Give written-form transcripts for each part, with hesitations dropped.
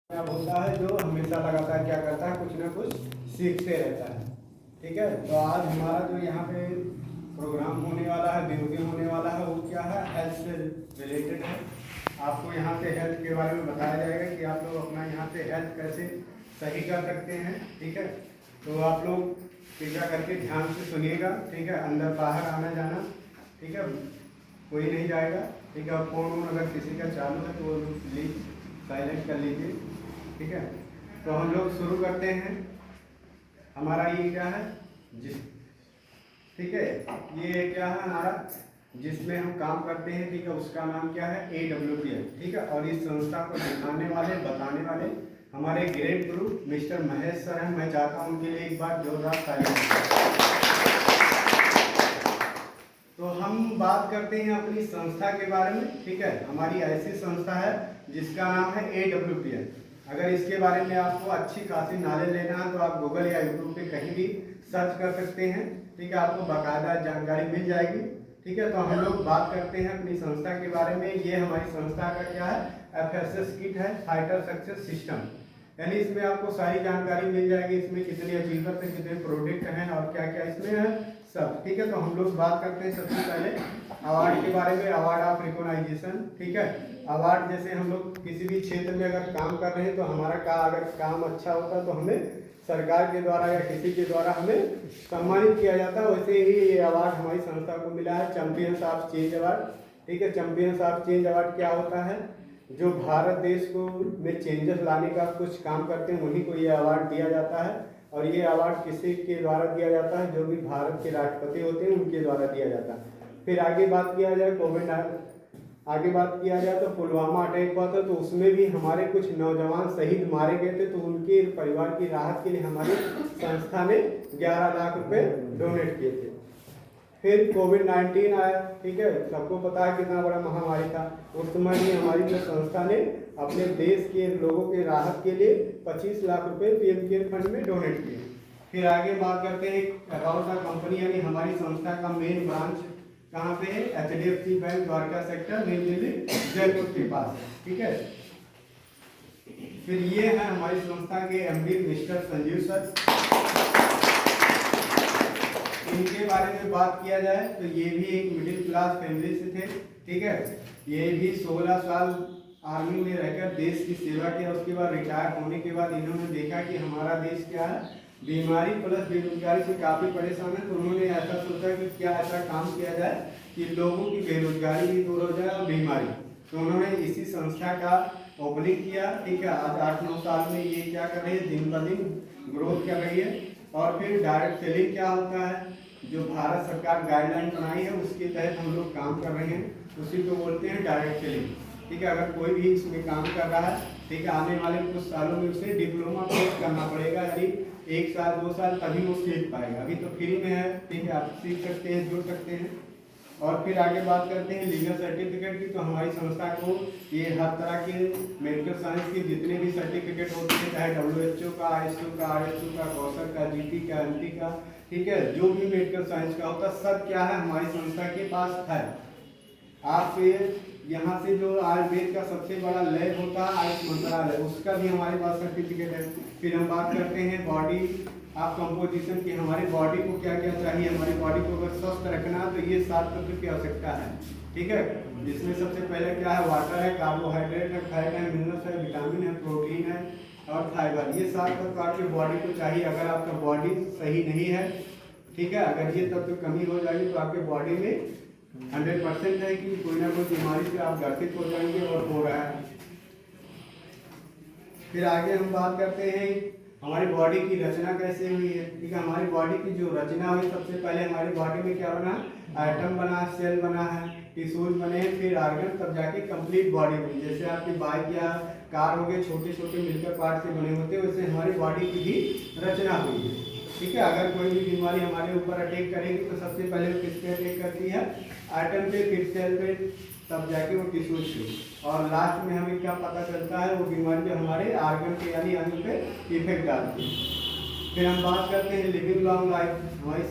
अब होता है जो हमेशा लगातार क्या करता है, कुछ ना कुछ सीखते रहता है। ठीक है, तो आज हमारा जो यहाँ पे प्रोग्राम होने वाला है, वीडियो होने वाला है, वो क्या है, हेल्थ से रिलेटेड है। आपको यहाँ पे हेल्थ के बारे में बताया जाएगा कि आप लोग अपना यहाँ पे हेल्थ कैसे सही कर सकते हैं। ठीक है, तो आप लोग कृपया करके ध्यान से सुनिएगा। ठीक है, अंदर बाहर आना जाना, ठीक है, कोई नहीं जाएगा। ठीक है, फोन अगर किसी का चालू है तो वो प्लीज साइलेंट कर लीजिए। ठीक है, तो हम लोग शुरू करते हैं। हमारा ये क्या है, ठीक है, ये क्या है हमारा जिसमें हम काम करते हैं। ठीक है, उसका नाम क्या है, AWPL। ठीक है, और इस संस्था को दिखाने वाले, बताने वाले हमारे ग्रेट गुरु मिस्टर महेश सर हैं। मैं चाहता हूँ उनके लिए एक बार जोरदार तालियां। तो हम बात करते हैं अपनी संस्था के बारे में। ठीक है, हमारी ऐसी संस्था है जिसका नाम है AWPL। अगर इसके बारे में आपको अच्छी खासी नॉलेज लेना है तो आप गूगल या यूट्यूब पे कहीं भी सर्च कर सकते हैं। ठीक है, आपको बाकायदा जानकारी मिल जाएगी। ठीक है, तो हम लोग बात करते हैं अपनी संस्था के बारे में। ये हमारी संस्था का क्या है, FSS किट है, फाइटर सक्सेस सिस्टम। यानी इसमें आपको सारी जानकारी मिल जाएगी, इसमें कितनी अचीवमेंट है, कितने प्रोडक्ट हैं और क्या क्या इसमें है सब। ठीक है, तो हम लोग बात करते हैं सबसे पहले अवार्ड के बारे में। Award of recognisation. ठीक है, अवार्ड जैसे हम लोग किसी भी क्षेत्र में अगर काम कर रहे हैं तो हमारा अगर काम अच्छा होता है तो हमें सरकार के द्वारा या किसी के द्वारा हमें सम्मानित किया जाता है। वैसे ही ये अवार्ड हमारी संस्था को मिला है, चैंपियंस ऑफ चेंज अवार्ड। ठीक है, चैंपियंस ऑफ चेंज अवार्ड क्या होता है, जो भारत देश को में चेंजेस लाने का कुछ काम करते हैं उन्हीं को ये अवार्ड दिया जाता है। और ये अवार्ड किसी के द्वारा दिया जाता है, जो भी भारत के राष्ट्रपति होते हैं उनके द्वारा दिया जाता है। फिर आगे बात किया जाए आगे बात किया जाए तो पुलवामा अटैक हुआ था, तो उसमें भी हमारे कुछ नौजवान शहीद मारे गए थे, तो उनके परिवार की राहत के लिए हमारी संस्था ने 11 लाख रुपए डोनेट किए थे। फिर कोविड-19 आया। ठीक है, सबको पता है कितना बड़ा महामारी था। उस समय भी हमारी जो संस्था ने अपने देश के लोगों के राहत के लिए 25 लाख रुपए पीएम केयर फंड में डोनेट किए। फिर आगे बात करते हैं अबाउट द कंपनी, यानी हमारी संस्था का मेन ब्रांच कहाँ पे है, HDFC बैंक द्वारका सेक्टर, नई दिल्ली, जयपुर के पास है। ठीक है, फिर ये है हमारी संस्था के MD मिस्टर संजीव सर। इनके बारे में बात किया जाए तो ये भी एक मिडिल क्लास फैमिली से थे। ठीक है, ये भी 16 साल आर्मी में रहकर देश की सेवा किया। उसके बाद रिटायर होने के बाद इन्होंने देखा कि हमारा देश क्या है, बीमारी प्लस बेरोजगारी से काफ़ी परेशान है। तो उन्होंने ऐसा सोचा कि क्या ऐसा काम किया जाए कि लोगों की बेरोजगारी भी दूर हो जाए और बीमारी। तो उन्होंने इसी संस्था का ओपनिंग किया। ठीक है, आज 8-9 साल में ये क्या कर रही है, दिन ब दिन ग्रोथ कर रही है। और फिर डायरेक्ट सेलिंग क्या होता है, जो भारत सरकार गाइडलाइन बनाई है उसके तहत हम लोग काम कर रहे हैं, उसी को बोलते हैं डायरेक्ट सेलिंग। ठीक है, अगर कोई भी इसमें काम कर रहा है, ठीक है, आने वाले कुछ सालों में उसे डिप्लोमा कोर्स करना पड़ेगा, यानी 1 साल 2 साल तभी वो सीख पाएगा। अभी तो फ्री में है। ठीक है, आप सीख सकते हैं, जुड़ सकते हैं। और फिर आगे बात करते हैं लीगल सर्टिफिकेट की। तो हमारी संस्था को ये हर तरह के मेडिकल साइंस के जितने भी सर्टिफिकेट होते हैं, चाहे WHO का, ISO का, RSU का, कौशल का, GT का, MT का, ठीक है, जो भी मेडिकल साइंस का होता है सब क्या है हमारी संस्था के पास है। आप यहाँ से जो आयुर्वेद का सबसे बड़ा लैब होता है आयुष मंत्रालय, उसका भी हमारे पास सर्टिफिकेट है। फिर हम बात करते हैं बॉडी आप कंपोजिशन की, हमारी बॉडी को क्या क्या चाहिए। हमारी बॉडी को अगर स्वस्थ रखना है तो ये 7 तत्व की आवश्यकता है। ठीक है, जिसमें सबसे पहले क्या है, वाटर है, कार्बोहाइड्रेट है, फैट है, मिनरल्स है, विटामिन है, प्रोटीन है और फाइबर। ये 7 तत्व आपकी बॉडी को चाहिए। अगर आपका बॉडी सही नहीं है, ठीक है, अगर ये तत्व कमी हो जाएगी तो आपके बॉडी में 100% है कि कोई ना कोई बीमारी से आप ग्रसित हो जाएंगे और हो रहा है। फिर आगे हम बात करते हैं हमारी बॉडी की रचना कैसे हुई है। ठीक है, हमारी बॉडी की जो रचना हुई, सबसे पहले हमारी बॉडी में क्या बना, एटम बना, सेल बना है, टिश्यूज बने, फिर ऑर्गन, तब जाके कंप्लीट बॉडी बनी। जैसे आपकी बाइक या कार हो गए, छोटे छोटे मिलकर पार्ट से बने होते हैं, वैसे हमारी बॉडी की भी रचना हुई है। ठीक है, अगर कोई भी बीमारी हमारे ऊपर अटैक करेगी तो सबसे पहले वो किस पे अटैक करती है, एटम पे, फिर सेल पे, तब जाके वो टिश्यूज पे, और लास्ट में हमें क्या पता चलता है, वो बीमारी जो हमारे आर्गन पे यानी अंग पे इफेक्ट डालती है। फिर हम बात करते हैं लिविंग लॉन्ग लाइफ। हमारे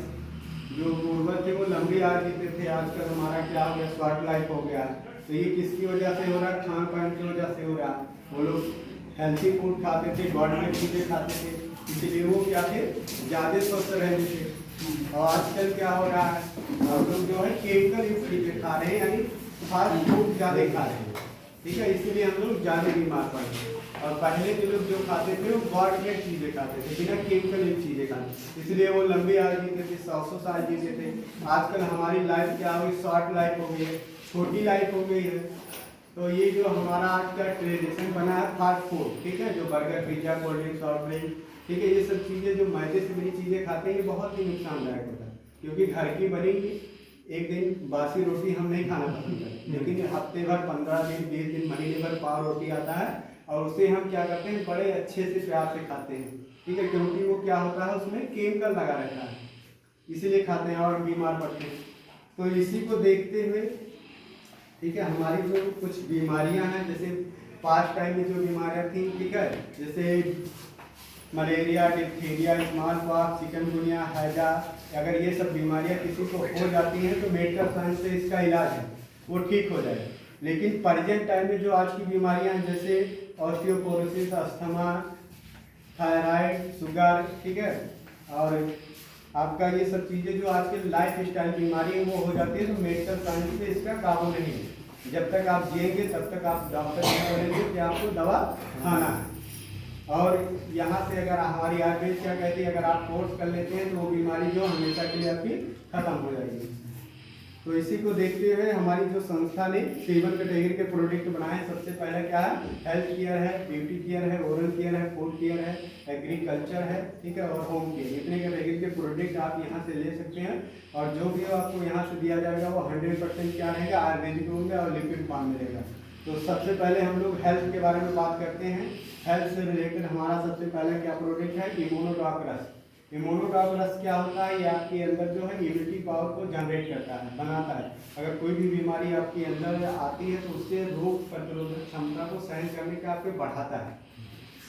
जो पूर्वज थे वो लंबी आयु जीते थे, आजकल हमारा क्या हो गया, शॉर्ट लाइफ हो गया। तो ये किसकी वजह से हो रहा है, खान पान की वजह से हो रहा है। वो लोग हेल्थी फूड खाते थे, गॉड में चीज़ें खाते थे, इसलिए वो क्या थे, ज़्यादा स्वस्थ रहते थे। और आजकल क्या हो रहा है, हम लोग जो है केमिकल युक्त चीज़ें खा रहे हैं, यानी फास्ट फूड ज़्यादा खा रहे हैं, ठीक है, इसीलिए हम लोग ज़्यादा बीमार पड़ रहे हैं। और पहले के लोग जो खाते थे वो गॉड में चीज़ें खाते थे, बिना केमिकल युक्त चीज़ें खाते, इसलिए वो लंबी आयु जीते थे, 100 साल जीते थे। आजकल हमारी लाइफ क्या हो गई, शॉर्ट लाइफ हो गई है, छोटी लाइफ हो गई है। तो ये जो हमारा आज का ट्रेडिशन बना है फास्ट फूड, ठीक है, जो burger, pizza, cold drink, soft drink, ठीक है, ये सब चीज़ें जो मैदे से बनी चीज़ें खाते हैं, ये बहुत ही नुकसानदायक होता है, क्योंकि घर की बनी एक दिन बासी रोटी हम नहीं खाना पसंद करते, लेकिन हफ्ते भर, 15 दिन, 20 दिन, महीने भर पाव रोटी आता है, और उसे हम क्या करते हैं, बड़े अच्छे से प्यार से खाते हैं, ठीक है, क्योंकि वो क्या होता है, उसमें केमिकल लगा रहता है, इसीलिए खाते हैं और बीमार पड़ते हैं। तो इसी को देखते हुए, ठीक है, हमारी जो कुछ बीमारियां हैं, जैसे पास्ट टाइम में जो बीमारियां थी, ठीक है, जैसे malaria, diphtheria, small pox, chikungunya, हैजा, अगर ये सब बीमारियां किसी को हो जाती हैं तो मेडिकल साइंस से इसका इलाज है, वो ठीक हो जाए। लेकिन प्रेजेंट टाइम में जो आज की बीमारियां हैं, जैसे ऑस्टियोपोरोसिस, अस्थमा, थायराइड, शुगर, ठीक है, और आपका ये सब चीज़ें जो आज के लाइफ स्टाइल बीमारी है वो हो जाती है, तो मेडिकल साइंस से इसका काबू नहीं है। जब तक आप जिएंगे तब तक आप डॉक्टर से बोलेंगे कि आपको दवा खाना है। और यहाँ से अगर हमारी आयुर्वेद क्या कहती है, अगर आप कोर्स कर लेते हैं तो वो बीमारी जो हमेशा के लिए आपकी खत्म हो जाएगी। तो इसी को देखते हुए हमारी जो संस्था ने 7 कैटेगरी के प्रोडक्ट बनाए हैं। सबसे पहला क्या है, हेल्थ केयर है, ब्यूटी केयर है, ओरल केयर है, फूड केयर है, एग्रीकल्चर है, ठीक है, और होम केयर। इतने कैटेगरी के प्रोडक्ट आप यहाँ से ले सकते हैं, और जो भी आपको यहाँ से दिया जाएगा वो 100% क्या रहेगा, आयुर्वेदिक होगा और लिक्विड फॉर्म में रहेगा। तो सबसे पहले हम लोग हेल्थ के बारे में बात करते हैं। हेल्थ से रिलेटेड हमारा सबसे पहला क्या प्रोडक्ट है, इम्यूनोटॉक्स। इम्यूनोटॉक्स क्या होता है, ये आपके अंदर जो है इम्यूनिटी पावर को जनरेट करता है, बनाता है। अगर कोई भी बीमारी आपके अंदर आती है तो उससे रोग प्रतिरोधक क्षमता को सहन करने का आपको बढ़ाता है,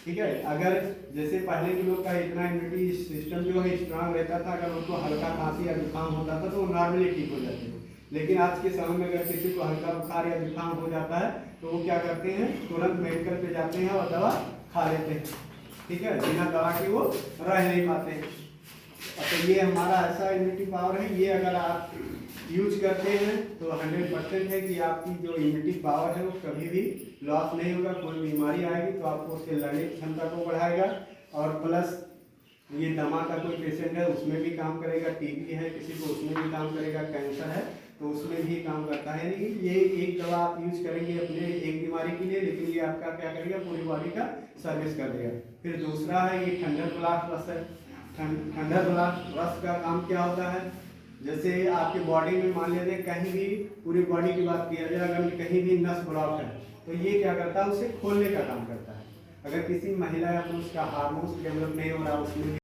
ठीक है। अगर जैसे पहले के लोग का इतना इम्यूनिटी सिस्टम जो है स्ट्रांग रहता था, अगर उनको हल्का खांसी या जुकाम होता था तो वो नॉर्मली ठीक हो जाते थे। लेकिन आज के समय में अगर किसी को हल्का बुखार या जुकाम हो जाता है तो वो क्या करते हैं, तुरंत मेडिकल पे जाते हैं और दवा खा लेते हैं, ठीक है, बिना दवा के वो रह नहीं पाते हैं। तो ये हमारा ऐसा इम्यूनिटी पावर है, ये अगर आप यूज करते हैं तो 100% है कि आपकी जो इम्यूनिटी पावर है वो कभी भी लॉस नहीं होगा। कोई बीमारी आएगी तो आपको उसके लड़ने की क्षमता को बढ़ाएगा, और प्लस ये दमा का कोई पेशेंट है उसमें भी काम करेगा, टीबी है किसी को उसमें भी काम करेगा, कैंसर है तो उसमें भी काम करता है। लेकिन ये एक दवा आप यूज करेंगे अपने एक बीमारी के लिए, लेकिन ये आपका क्या करेगा, पूरी बॉडी का सर्विस कर देगा। फिर दूसरा है ये ठंडर ब्लास्ट रस है। ठंडर ब्लास्ट रस का काम क्या होता है, जैसे आपके बॉडी में मान लीजिए कहीं भी, पूरी बॉडी की बात किया जाए, अगर कहीं भी नस ब्लॉक है तो ये क्या करता है, उसे खोलने का काम करता है। अगर किसी महिला या पुरुष का हार्मोन्स डेवलप नहीं हो रहा उसमें